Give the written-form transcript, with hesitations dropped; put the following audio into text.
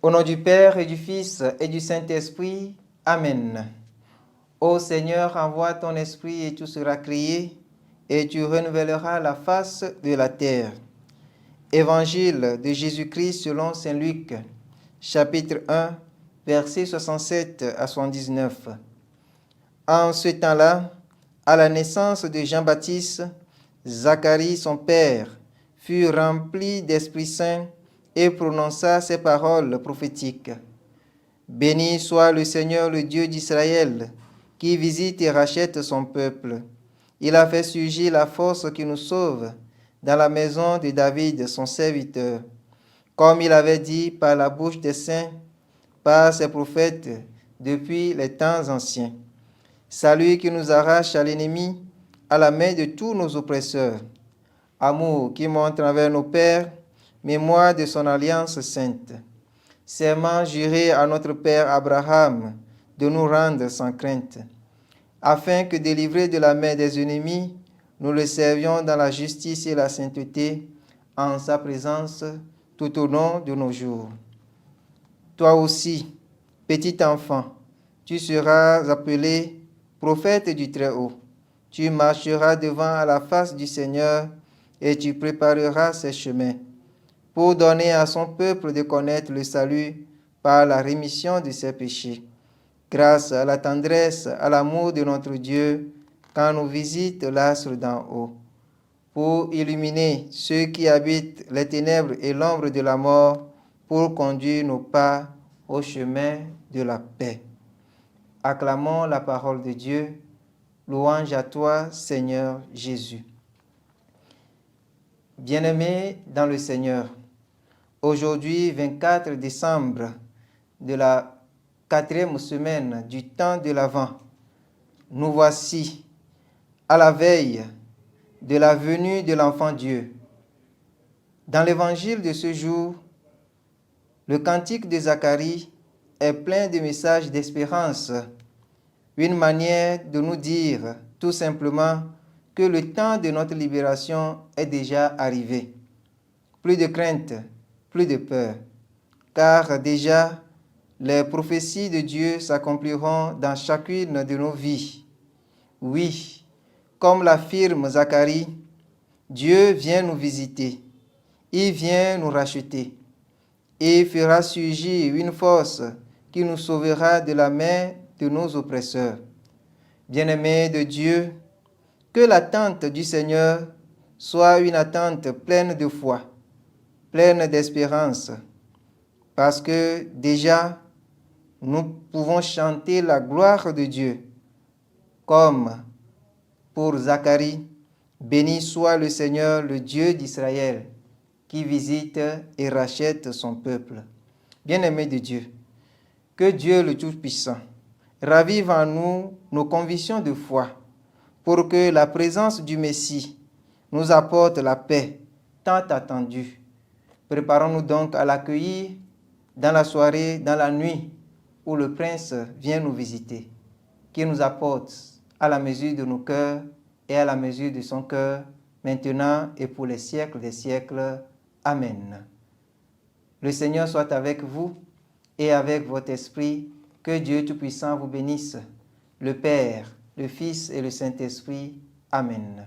Au nom du Père et du Fils et du Saint-Esprit. Amen. Ô Seigneur, envoie ton esprit et tout sera créé, et tu renouvelleras la face de la terre. Évangile de Jésus-Christ selon saint Luc, chapitre 1, versets 67 à 79. En ce temps-là, à la naissance de Jean-Baptiste, Zacharie, son père, fut rempli d'Esprit Saint et prononça ces paroles prophétiques. Béni soit le Seigneur, le Dieu d'Israël, qui visite et rachète son peuple. Il a fait surgir la force qui nous sauve dans la maison de David, son serviteur, comme il avait dit par la bouche des saints, par ses prophètes, depuis les temps anciens. Salut qui nous arrache à l'ennemi, à la main de tous nos oppresseurs. Amour qui montre envers nos pères, mémoire de son alliance sainte. Serment juré à notre père Abraham de nous rendre sans crainte, afin que, délivrés de la main des ennemis, nous le servions dans la justice et la sainteté, en sa présence tout au long de nos jours. Toi aussi, petit enfant, tu seras appelé prophète du Très-Haut. Tu marcheras devant à la face du Seigneur et tu prépareras ses chemins, pour donner à son peuple de connaître le salut par la rémission de ses péchés, grâce à la tendresse, à l'amour de notre Dieu, quand nous visite l'astre d'en haut, pour illuminer ceux qui habitent les ténèbres et l'ombre de la mort, pour conduire nos pas au chemin de la paix. Acclamons la parole de Dieu. Louange à toi, Seigneur Jésus. Bien-aimés dans le Seigneur, aujourd'hui, 24 décembre de la 4e semaine du temps de l'Avent, nous voici à la veille de la venue de l'Enfant Dieu. Dans l'évangile de ce jour, le cantique de Zacharie est plein de messages d'espérance, une manière de nous dire tout simplement que le temps de notre libération est déjà arrivé. Plus de crainte, plus de peur, car déjà les prophéties de Dieu s'accompliront dans chacune de nos vies. Oui, comme l'affirme Zacharie, Dieu vient nous visiter, il vient nous racheter et fera surgir une force qui nous sauvera de la main de nos oppresseurs. Bien-aimés de Dieu, que l'attente du Seigneur soit une attente pleine de foi, pleine d'espérance, parce que déjà, nous pouvons chanter la gloire de Dieu, comme pour Zacharie, béni soit le Seigneur, le Dieu d'Israël, qui visite et rachète son peuple. Bien-aimés de Dieu, que Dieu le Tout-Puissant ravive en nous nos convictions de foi, pour que la présence du Messie nous apporte la paix tant attendue. Préparons-nous donc à l'accueillir dans la soirée, dans la nuit, où le Prince vient nous visiter, qui nous apporte à la mesure de nos cœurs et à la mesure de son cœur, maintenant et pour les siècles des siècles. Amen. Le Seigneur soit avec vous et avec votre esprit. Que Dieu Tout-Puissant vous bénisse, le Père, le Fils et le Saint-Esprit. Amen.